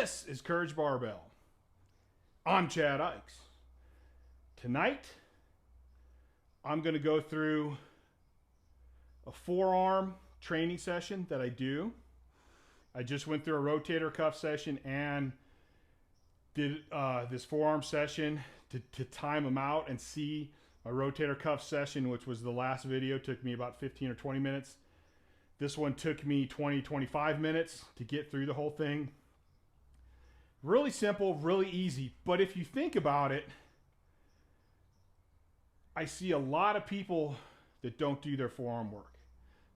This is Courage Barbell. I'm Chad Ikes. Tonight, I'm going to go through a forearm training session that I do. I just went through a rotator cuff session and did this forearm session to time them out and see my rotator cuff session, which was the last video, took me about 15 or 20 minutes. This one took me 20, 25 minutes to get through the whole thing. Really simple, really easy. But if you think about it, I see a lot of people that don't do their forearm work.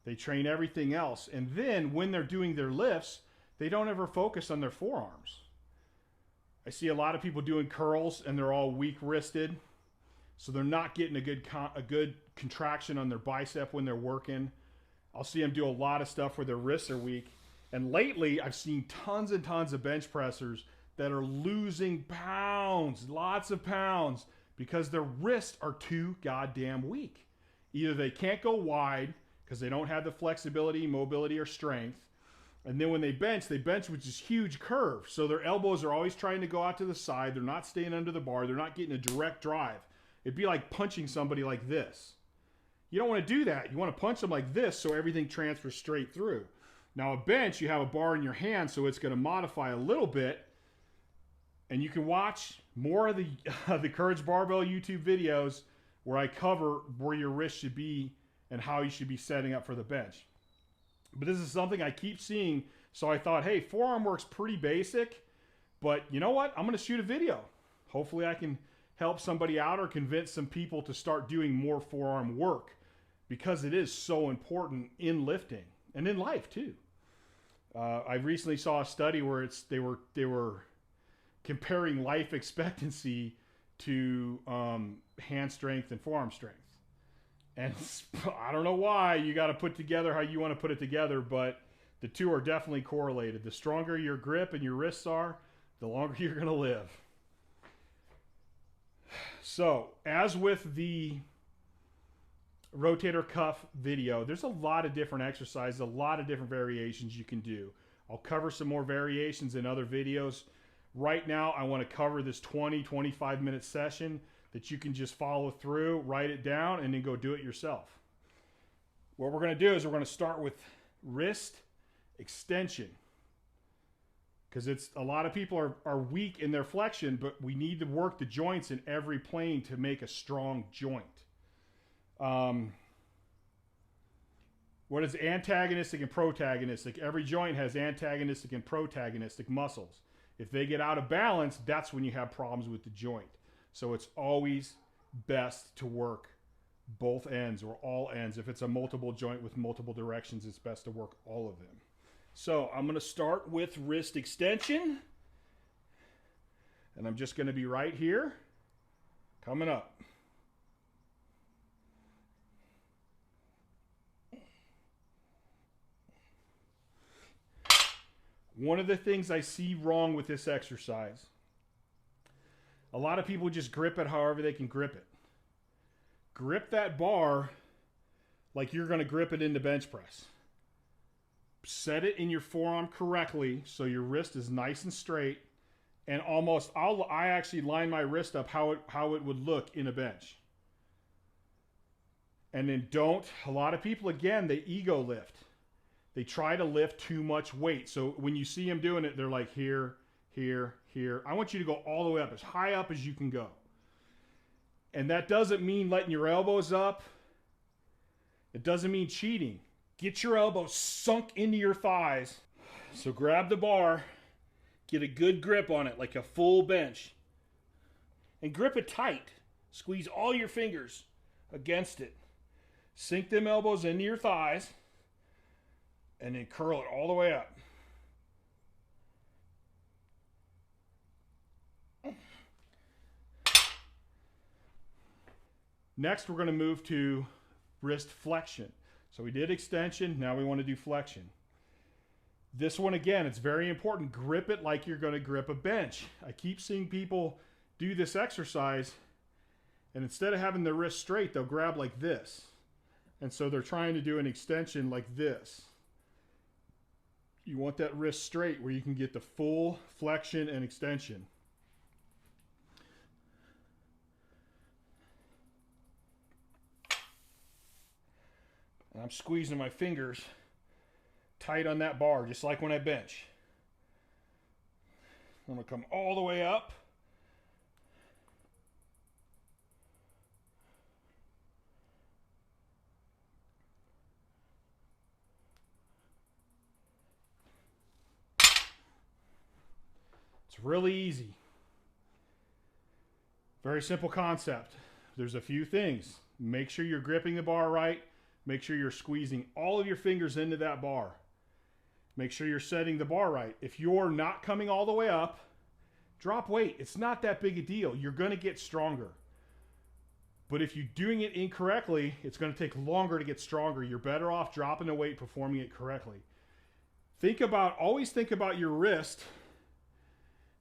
They train everything else. And then when they're doing their lifts, they don't ever focus on their forearms. I see a lot of people doing curls and they're all weak wristed. So they're not getting a good contraction on their bicep when they're working. I'll see them do a lot of stuff where their wrists are weak. And lately I've seen tons and tons of bench pressers that are losing pounds, lots of pounds, because their wrists are too goddamn weak. Either they can't go wide because they don't have the flexibility, mobility, or strength. And then when they bench with this huge curve. So their elbows are always trying to go out to the side. They're not staying under the bar. They're not getting a direct drive. It'd be like punching somebody like this. You don't want to do that. You want to punch them like this so everything transfers straight through. Now a bench, you have a bar in your hand, so it's going to modify a little bit. And you can watch more of the Courage Barbell YouTube videos where I cover where your wrist should be and how you should be setting up for the bench. But this is something I keep seeing, so I thought, hey, forearm work's pretty basic, but you know what? I'm going to shoot a video. Hopefully I can help somebody out or convince some people to start doing more forearm work, because it is so important in lifting and in life too. I recently saw a study where they were comparing life expectancy to hand strength and forearm strength. And I don't know why, you got to put together how you want to put it together, but the two are definitely correlated. The stronger your grip and your wrists are, the longer you're going to live. So, as with the rotator cuff video, there's a lot of different exercises, a lot of different variations you can do. I'll cover some more variations in other videos. Right now, I want to cover this 20-25 minute session that you can just follow through, write it down, and then go do it yourself. What we're going to do is we're going to start with wrist extension, because it's a lot of people are weak in their flexion, but we need to work the joints in every plane to make a strong joint. What is antagonistic and protagonistic? Every joint has antagonistic and protagonistic muscles. If they get out of balance, that's when you have problems with the joint. So it's always best to work both ends or all ends. If it's a multiple joint with multiple directions, it's best to work all of them. So I'm going to start with wrist extension. And I'm just going to be right here, coming up. One of the things I see wrong with this exercise, a lot of people just grip it however they can grip it. Grip that bar like you're going to grip it in the bench press. Set it in your forearm correctly so your wrist is nice and straight, and I actually line my wrist up how it would look in a bench. And then a lot of people, again, they ego lift. They try to lift too much weight. So when you see them doing it, they're like here, here, here. I want you to go all the way up, as high up as you can go. And that doesn't mean letting your elbows up. It doesn't mean cheating. Get your elbows sunk into your thighs. So grab the bar, get a good grip on it, like a full bench. And grip it tight. Squeeze all your fingers against it. Sink them elbows into your thighs. And then curl it all the way up. Next, we're going to move to wrist flexion. So we did extension, now we want to do flexion. This one, again, it's very important. Grip it like you're going to grip a bench. I keep seeing people do this exercise, and instead of having their wrist straight, they'll grab like this. And so they're trying to do an extension like this. You want that wrist straight where you can get the full flexion and extension. And I'm squeezing my fingers tight on that bar, just like when I bench. I'm going to come all the way up. It's really easy. Very simple concept. There's a few things. Make sure you're gripping the bar right. Make sure you're squeezing all of your fingers into that bar. Make sure you're setting the bar right. If you're not coming all the way up, drop weight. It's not that big a deal. You're going to get stronger. But if you're doing it incorrectly, it's going to take longer to get stronger. You're better off dropping the weight, performing it correctly. Always think about your wrist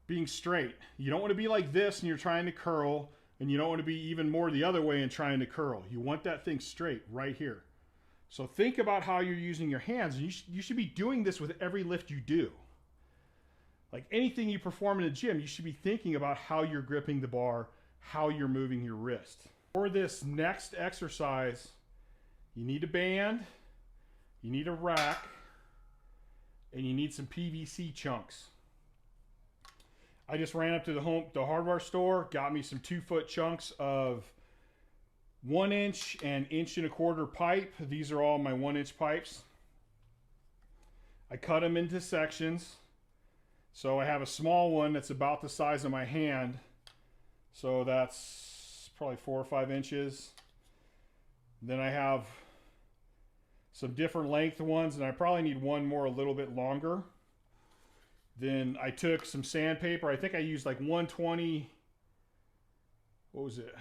being straight. You don't want to be like this and you're trying to curl, and you don't want to be even more the other way and trying to curl. You want that thing straight right here. So think about how you're using your hands. You should be doing this with every lift you do. Like anything you perform in a gym, you should be thinking about how you're gripping the bar, how you're moving your wrist. For this next exercise, you need a band, you need a rack, and you need some PVC chunks. I just ran up to the hardware store, got me some 2-foot chunks of 1 inch and 1.25 inch pipe. These are all my 1-inch pipes. I cut them into sections. So I have a small one that's about the size of my hand. So that's probably 4 or 5 inches. Then I have some different length ones, and I probably need one more a little bit longer. Then I took some sandpaper. I think I used like 120, what was it?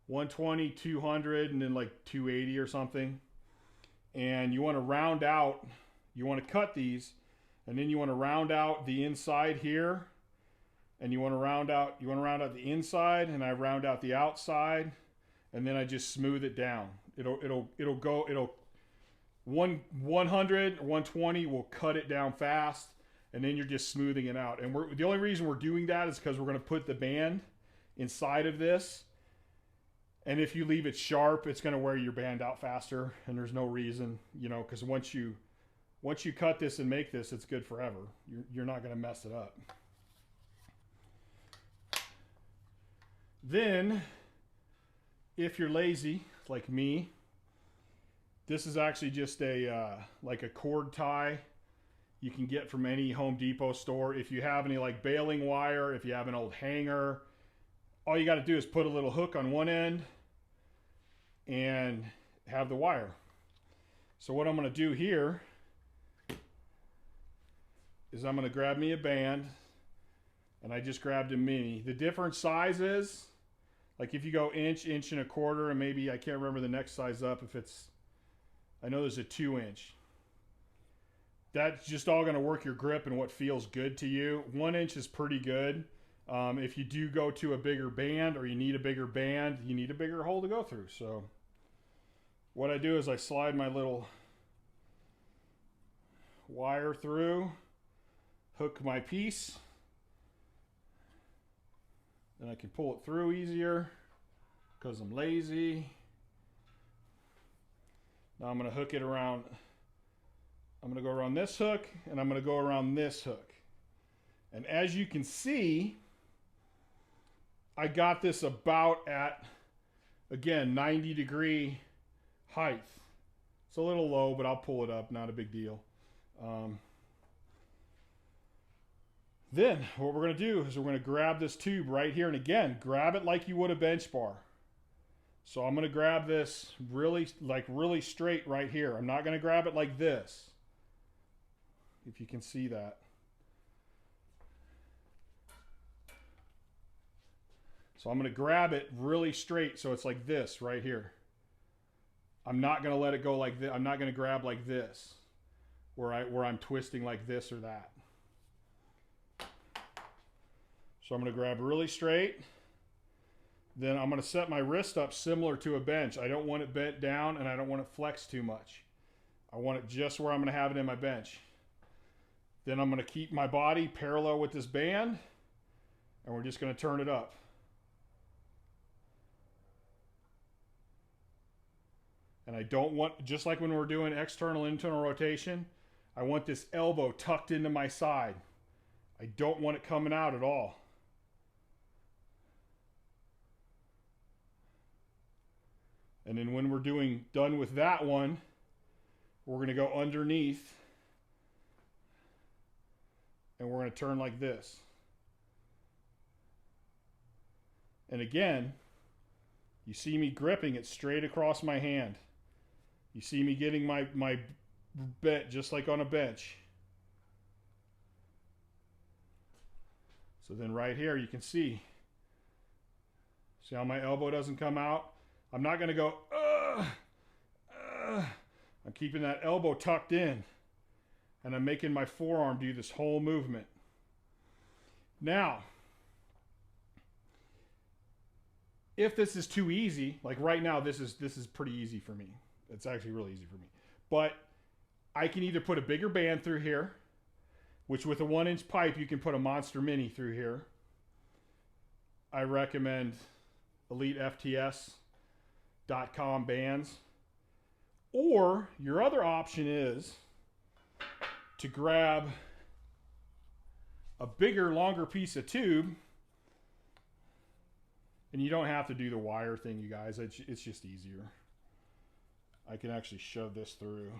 120, 200, and then like 280 or something. And you want to round out, you want to cut these, and then you want to round out the inside here. And you want to round out the inside, and I round out the outside, and then I just smooth it down. It'll 100 or 120 will cut it down fast. And then you're just smoothing it out. And the only reason we're doing that is because we're going to put the band inside of this. And if you leave it sharp, it's going to wear your band out faster. And there's no reason, because once you cut this and make this, it's good forever. You're not going to mess it up. Then, if you're lazy, like me, this is actually just like a cord tie you can get from any Home Depot store. If you have any like baling wire, if you have an old hanger, all you got to do is put a little hook on one end and have the wire. So what I'm going to do here is I'm going to grab me a band, and I just grabbed a mini. The different sizes, like if you go inch, 1.25 inches, and maybe I can't remember the next size up. I know there's a 2-inch. That's just all going to work your grip and what feels good to you. 1 inch is pretty good. If you do go to a bigger band, or you need a bigger band, you need a bigger hole to go through. So what I do is I slide my little wire through, hook my piece, then I can pull it through easier because I'm lazy. Now I'm going to hook it around. I'm going to go around this hook, and I'm going to go around this hook. And as you can see, I got this about at, again, 90-degree height. It's a little low, but I'll pull it up. Not a big deal. Then what we're going to do is we're going to grab this tube right here. And again, grab it like you would a bench bar. So I'm going to grab this really straight right here. I'm not going to grab it like this, if you can see that. So I'm going to grab it really straight so it's like this right here. I'm not going to let it go like this. I'm not going to grab like this where I'm twisting like this or that. So I'm going to grab really straight. Then I'm going to set my wrist up similar to a bench. I don't want it bent down, and I don't want it flexed too much. I want it just where I'm going to have it in my bench. Then I'm going to keep my body parallel with this band, and we're just going to turn it up. And I don't want, just like when we're doing external, internal rotation, I want this elbow tucked into my side. I don't want it coming out at all. And then when we're done with that one, we're going to go underneath, and we're going to turn like this. And again, you see me gripping it straight across my hand. You see me getting my bit just like on a bench. So then right here you can see how my elbow doesn't come out? I'm not going to go, I'm keeping that elbow tucked in, and I'm making my forearm do this whole movement. Now, if this is too easy, like right now, this is pretty easy for me. It's actually really easy for me. But I can either put a bigger band through here, which with a 1-inch pipe, you can put a Monster Mini through here. I recommend EliteFTS.com bands. Or your other option is to grab a bigger, longer piece of tube. And you don't have to do the wire thing, you guys. It's just easier. I can actually shove this through.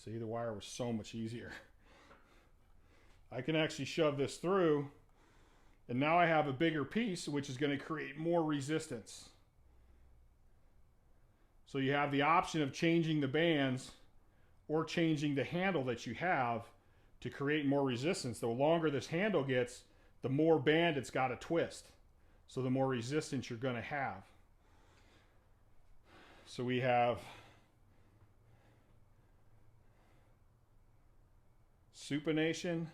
See, the wire was so much easier. I can actually shove this through, and now I have a bigger piece, which is going to create more resistance. So you have the option of changing the bands or changing the handle that you have to create more resistance. The longer this handle gets, the more band it's got to twist. So the more resistance you're going to have. So we have supination,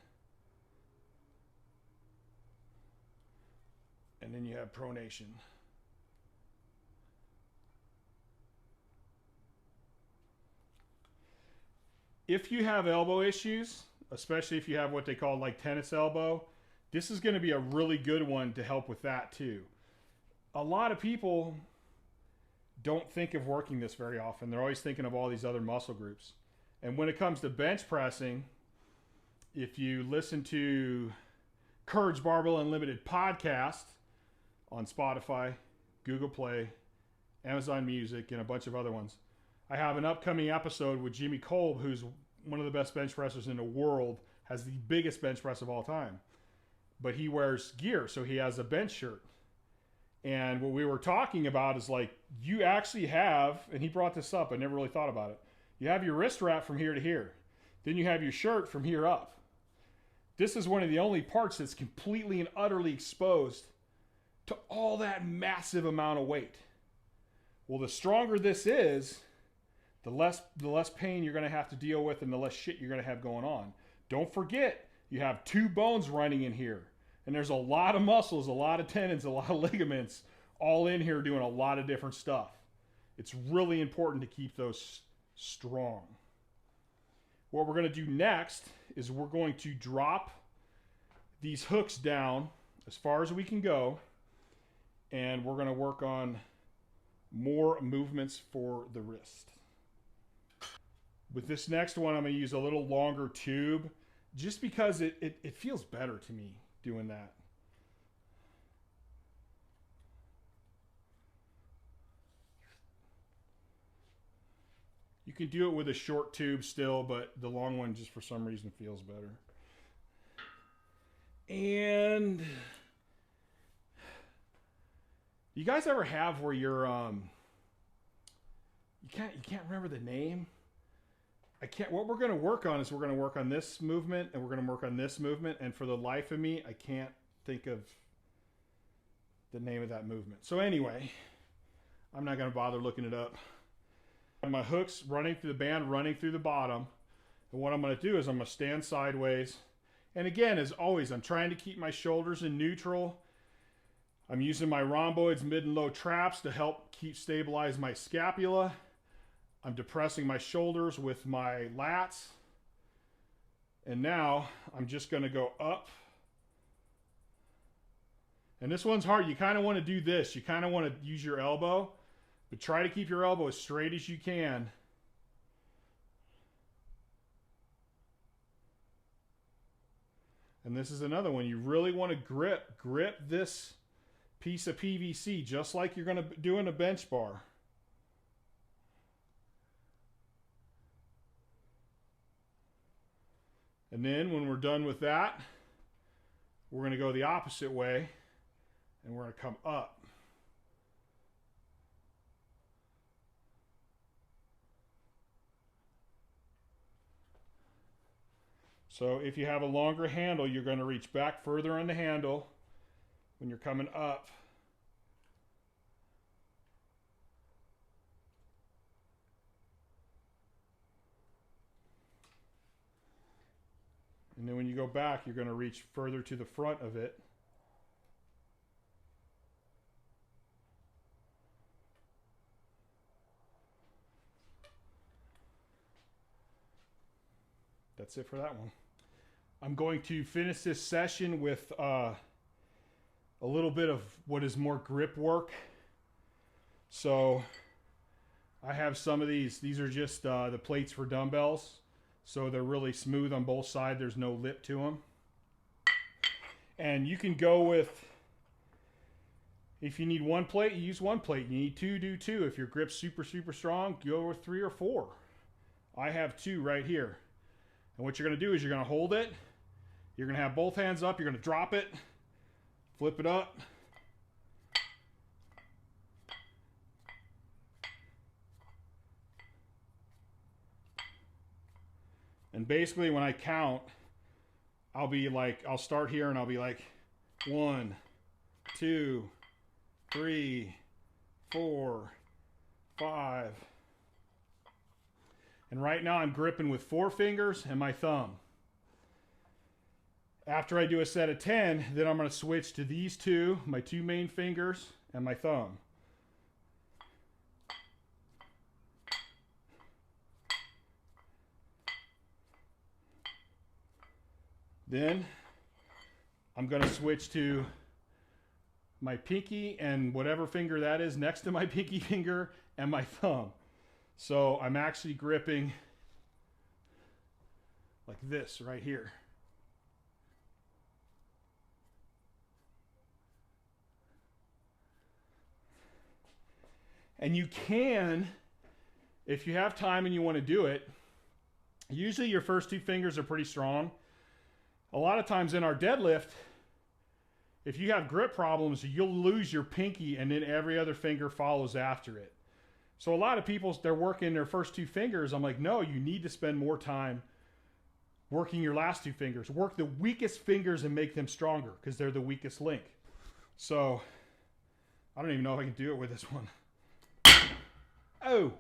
and then you have pronation. If you have elbow issues, especially if you have what they call like tennis elbow, this is going to be a really good one to help with that too. A lot of people don't think of working this very often. They're always thinking of all these other muscle groups. And when it comes to bench pressing, if you listen to Courage Barbell Unlimited podcast on Spotify, Google Play, Amazon Music, and a bunch of other ones, I have an upcoming episode with Jimmy Kolb, who's one of the best bench pressers in the world, has the biggest bench press of all time. But he wears gear, so he has a bench shirt. And what we were talking about is like, you actually have, and he brought this up, I never really thought about it. You have your wrist wrap from here to here. Then you have your shirt from here up. This is one of the only parts that's completely and utterly exposed to all that massive amount of weight. Well, the stronger this is, the less pain you're going to have to deal with and the less shit you're going to have going on. Don't forget, you have two bones running in here. And there's a lot of muscles, a lot of tendons, a lot of ligaments all in here doing a lot of different stuff. It's really important to keep those strong. What we're going to do next is we're going to drop these hooks down as far as we can go. And we're going to work on more movements for the wrist. With this next one, I'm going to use a little longer tube just because it feels better to me doing that. You can do it with a short tube still, but the long one just for some reason feels better. And you guys ever have where you're you can't remember the name? What we're going to work on is we're going to work on this movement and we're going to work on this movement, and for the life of me I can't think of the name of that movement. So anyway, I'm not going to bother looking it up. My hooks running through the band, running through the bottom, and what I'm going to do is I'm going to stand sideways, and again, as always, I'm trying to keep my shoulders in neutral. I'm using my rhomboids, mid and low traps to help stabilize my scapula. I'm depressing my shoulders with my lats. And now I'm just going to go up. And this one's hard. You kind of want to do this. You kind of want to use your elbow, but try to keep your elbow as straight as you can. And this is another one. You really want to grip this piece of PVC just like you're going to do in a bench bar. And then when we're done with that, we're going to go the opposite way and we're going to come up. So if you have a longer handle, you're going to reach back further on the handle when you're coming up. And then when you go back, you're going to reach further to the front of it. That's it for that one. I'm going to finish this session with a little bit of what is more grip work. So I have some of these. These are just the plates for dumbbells. So they're really smooth on both sides. There's no lip to them. And you can go with, if you need one plate, you use one plate. You need two, do two. If your grip's super, super strong, go with 3 or 4. I have 2 right here. And what you're going to do is you're going to hold it. You're going to have both hands up. You're going to drop it, flip it up. And basically when I count, I'll be like, I'll start here and I'll be like 1, 2, 3, 4, 5. And right now I'm gripping with 4 fingers and my thumb. After I do a set of 10, then I'm going to switch to these 2, my 2 main fingers and my thumb. Then I'm going to switch to my pinky and whatever finger that is next to my pinky finger and my thumb. So I'm actually gripping like this right here. And you can, if you have time and you want to do it, usually your first 2 fingers are pretty strong. A lot of times in our deadlift, if you have grip problems, you'll lose your pinky and then every other finger follows after it. So a lot of people, they're working their first 2 fingers. I'm like, no, you need to spend more time working your last 2 fingers. Work the weakest fingers and make them stronger because they're the weakest link. So I don't even know if I can do it with this one. Oh.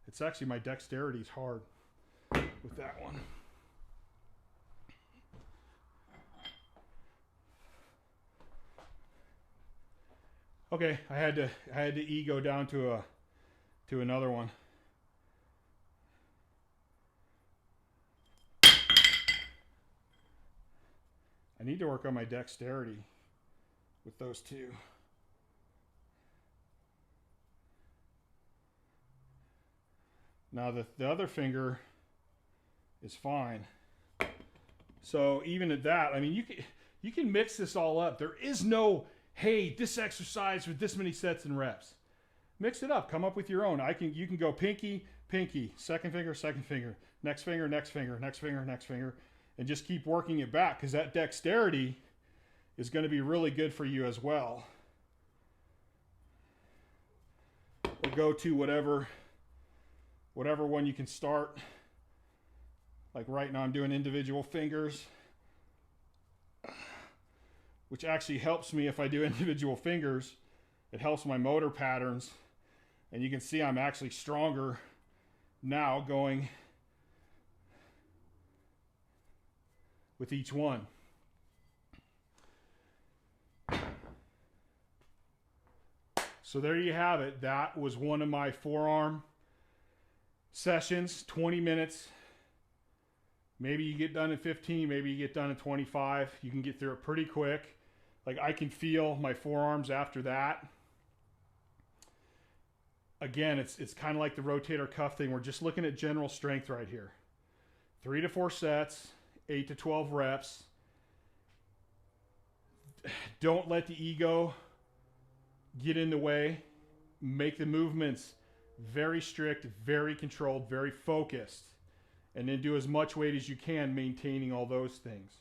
It's actually, my dexterity is hard with that one. Okay, I had to ego down to another one. I need to work on my dexterity with those 2. Now the other finger is fine. So even at that, I mean, you can mix this all up. There is no, hey, this exercise with this many sets and reps. Mix it up. Come up with your own. You can go pinky, pinky, second finger, next finger, next finger, next finger, next finger, and just keep working it back because that dexterity is going to be really good for you as well. Or go to whatever one you can start. Like right now I'm doing individual fingers, which actually helps me if I do individual fingers. It helps my motor patterns. And you can see I'm actually stronger Now going with each one. So there you have it. That was one of my forearm sessions, 20 minutes. Maybe you get done in 15, maybe you get done in 25. You can get through it pretty quick. Like, I can feel my forearms after that. Again, it's kind of like the rotator cuff thing. We're just looking at general strength right here. 3 to 4 sets, 8 to 12 reps. Don't let the ego get in the way. Make the movements very strict, very controlled, very focused. And then do as much weight as you can, maintaining all those things.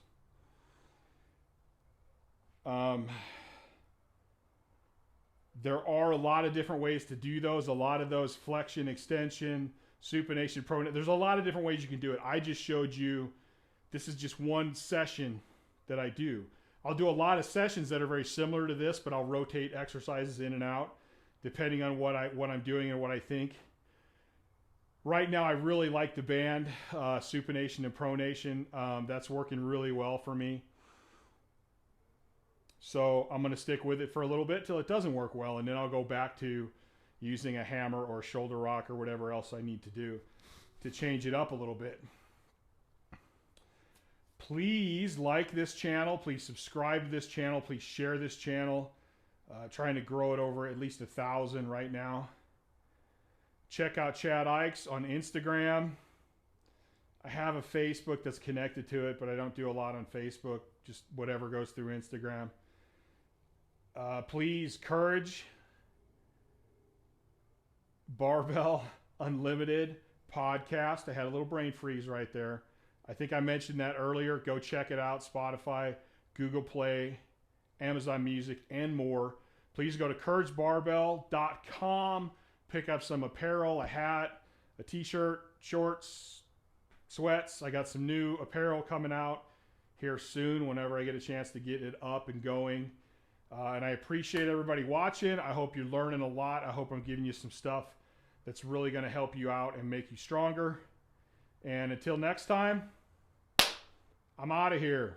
There are a lot of different ways to do those. A lot of those flexion, extension, supination, pronation. There's a lot of different ways you can do it. I just showed you, this is just one session that I do. I'll do a lot of sessions that are very similar to this, but I'll rotate exercises in and out depending on what I'm doing and what I think. Right now, I really like the band, supination and pronation. That's working really well for me. So I'm going to stick with it for a little bit till it doesn't work well, and then I'll go back to using a hammer or a shoulder rock or whatever else I need to do to change it up a little bit. Please like this channel. Please subscribe to this channel. Please share this channel. Trying to grow it over at least 1,000 right now. Check out Chad Ikes on Instagram. I have a Facebook that's connected to it, but I don't do a lot on Facebook. Just whatever goes through Instagram. Please, Courage Barbell Unlimited podcast. I had a little brain freeze right there. I think I mentioned that earlier. Go check it out. Spotify, Google Play, Amazon Music, and more. Please go to couragebarbell.com. Pick up some apparel, a hat, a t-shirt, shorts, sweats. I got some new apparel coming out here soon whenever I get a chance to get it up and going. And I appreciate everybody watching. I hope you're learning a lot. I hope I'm giving you some stuff that's really going to help you out and make you stronger. And until next time, I'm out of here.